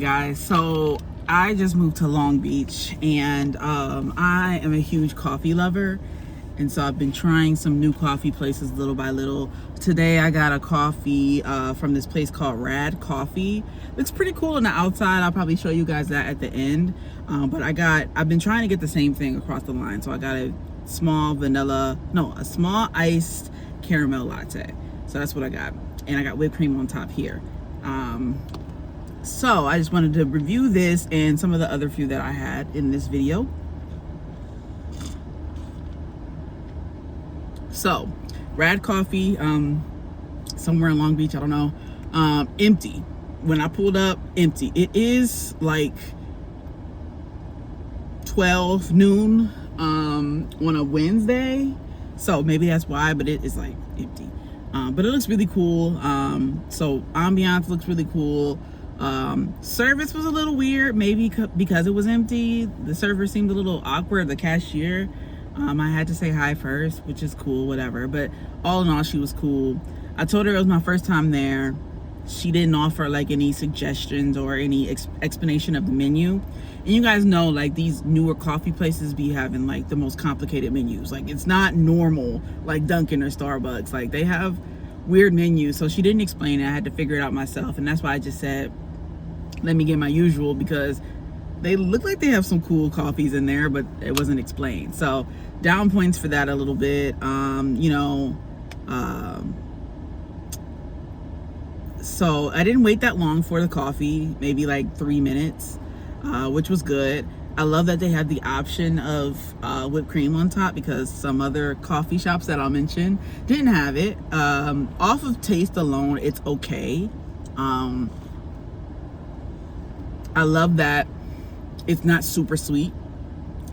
Guys, so I just moved to Long Beach, and I am a huge coffee lover, and so I've been trying some new coffee places little by little. Today I got a coffee from this place called Rad Coffee. Looks pretty cool on the outside. I'll probably show you guys that at the end. But I've been trying to get the same thing across the line, so I got a small iced caramel latte. So that's what I got, and I got whipped cream on top here. So I just wanted to review this and some of the other few that I had in this video. So Rad Coffee, somewhere in Long Beach, I don't know, empty. When I pulled up, empty. It is like 12 noon on a Wednesday, so maybe that's why, but it is like empty. But it looks really cool. So ambiance looks really cool. Service was a little weird, maybe because it was empty. The server seemed a little awkward. The cashier, I had to say hi first, which is cool, whatever. But all in all, she was cool. I told her it was my first time there. She didn't offer like any suggestions or any explanation of the menu. And you guys know, like, these newer coffee places be having like the most complicated menus. Like, it's not normal like Dunkin' or Starbucks. Like, they have weird menus. So she didn't explain it. I had to figure it out myself, and that's why I just said, let me get my usual, because they look like they have some cool coffees in there, but it wasn't explained. So down points for that a little bit. So I didn't wait that long for the coffee, maybe like 3 minutes, which was good. I love that they had the option of whipped cream on top, because some other coffee shops that I'll mention didn't have it. Off of taste alone, it's okay. I love that it's not super sweet.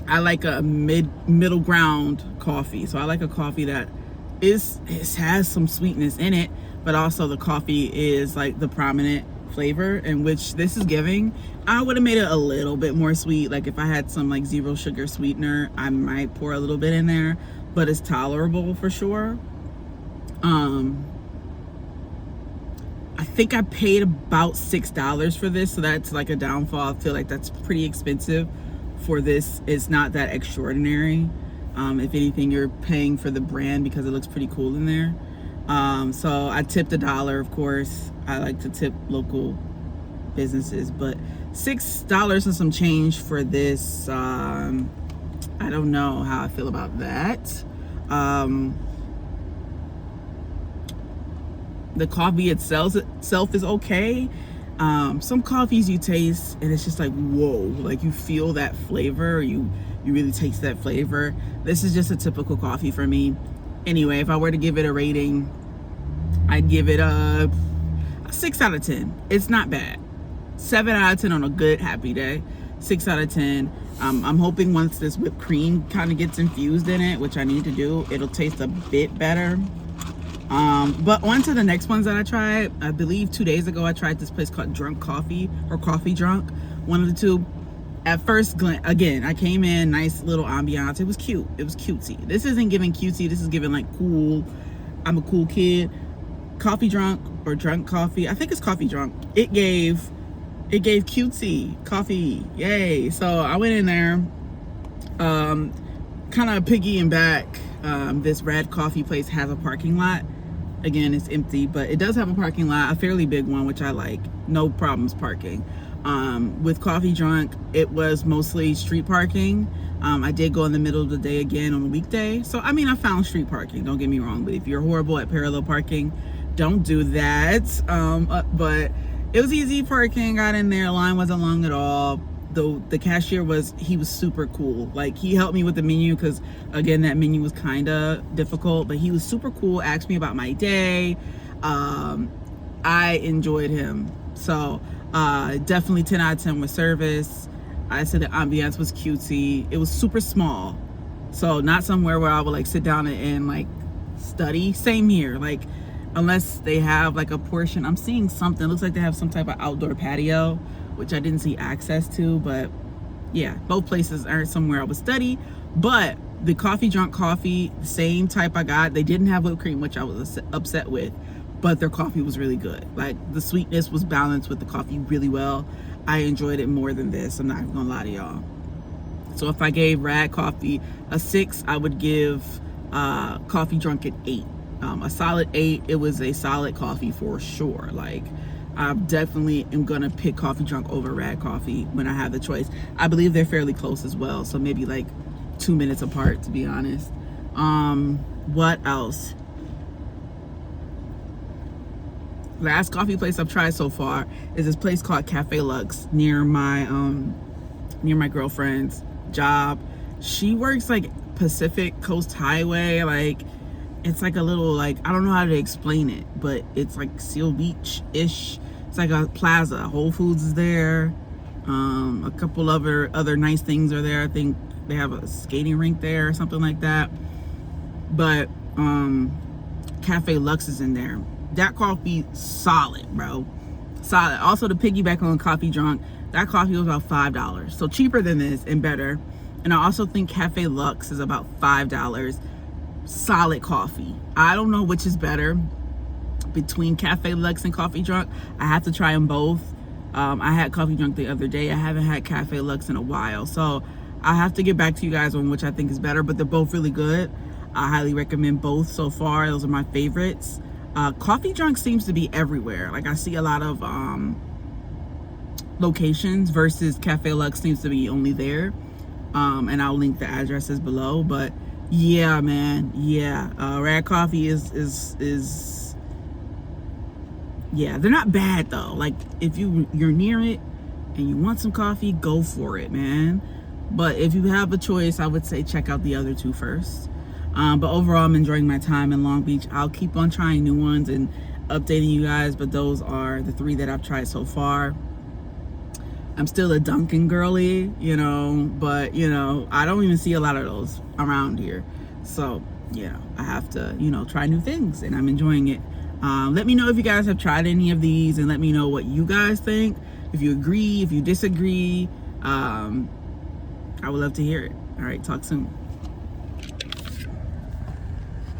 I like a middle ground coffee. So I like a coffee that has some sweetness in it, but also the coffee is like the prominent flavor, in which this is giving. I would have made it a little bit more sweet. Like, if I had some like zero sugar sweetener, I might pour a little bit in there, but it's tolerable for sure. I think I paid about $6 for this, so that's like a downfall. I feel like that's pretty expensive for this. It's not that extraordinary. If anything, you're paying for the brand because it looks pretty cool in there. So I tipped $1, of course. I like to tip local businesses, but $6 and some change for this. I don't know how I feel about that. The coffee itself is okay. Some coffees you taste and it's just like, whoa, like you feel that flavor, you really taste that flavor. This is just a typical coffee for me. Anyway, if I were to give it a rating, I'd give it a 6 out of 10. It's not bad. 7 out of 10 on a good happy day. 6 out of 10. I'm hoping once this whipped cream kind of gets infused in it, which I need to do, it'll taste a bit better. But on to the next ones that I tried. I believe 2 days ago I tried this place called Drunk Coffee, or Coffee Drunk, one of the two. At first glance, again, I came in, nice little ambiance. It was cute. It was cutesy. This isn't giving cutesy. This is giving like cool. I'm a cool kid. Coffee Drunk, or Drunk Coffee. I think it's Coffee Drunk. It gave cutesy coffee. Yay. So I went in there, kind of piggying back. This Rad Coffee place has a parking lot. Again, it's empty, but it does have a parking lot, a fairly big one, which I like. No problems parking. With Coffee Drunk, it was mostly street parking. I did go in the middle of the day again on a weekday. So, I mean, I found street parking, don't get me wrong. But if you're horrible at parallel parking, don't do that. But it was easy parking. Got in there. Line wasn't long at all. The cashier was super cool. Like, he helped me with the menu, because again, that menu was kind of difficult, but he was super cool. Asked me about my day. I enjoyed him. So definitely 10 out of 10 with service. I said the ambiance was cutesy. It was super small, so not somewhere where I would like sit down and like study. Same here. Like, unless they have like a portion, I'm seeing something, looks like they have some type of outdoor patio, which I didn't see access to. But yeah, both places aren't somewhere I would study. But the Coffee Drunk Coffee, same type I got. They didn't have whipped cream, which I was upset with, but their coffee was really good. Like, the sweetness was balanced with the coffee really well. I enjoyed it more than this. I'm not even gonna lie to y'all. So if I gave Rad Coffee a 6, I would give Coffee Drunk an 8. A solid 8. It was a solid coffee for sure. Like, I definitely am gonna pick Coffee Drunk over Rad Coffee when I have the choice. I believe they're fairly close as well, so maybe like 2 minutes apart, to be honest. What else? Last coffee place I've tried so far is this place called Cafe Lux near my girlfriend's job. She works like Pacific Coast Highway. Like, it's like a little, like, I don't know how to explain it, but it's like Seal Beach-ish. It's like a plaza. Whole Foods is there. A couple other nice things are there. I think they have a skating rink there or something like that. But Cafe Lux is in there. That coffee, solid, bro. Solid. Also, to piggyback on Coffee Drunk, that coffee was about $5. So cheaper than this and better. And I also think Cafe Lux is about $5. Solid coffee. I don't know which is better between Cafe Lux and Coffee Drunk. I have to try them both. I had Coffee Drunk the other day. I haven't had Cafe Lux in a while. So I have to get back to you guys on which I think is better, but they're both really good. I highly recommend both so far. Those are my favorites. Coffee Drunk seems to be everywhere. Like, I see a lot of locations versus Cafe Lux seems to be only there. And I'll link the addresses below. But yeah, man, yeah. Rad Coffee is yeah, they're not bad though. Like, if you're near it and you want some coffee, go for it, man. But if you have a choice, I would say check out the other two first. But overall, I'm enjoying my time in Long Beach. I'll keep on trying new ones and updating you guys, but those are the 3 that I've tried so far. I'm still a Dunkin' girly, you know, but, you know, I don't even see a lot of those around here. So, you know, I have to, you know, try new things, and I'm enjoying it. Let me know if you guys have tried any of these, and let me know what you guys think. If you agree, if you disagree, I would love to hear it. All right, talk soon.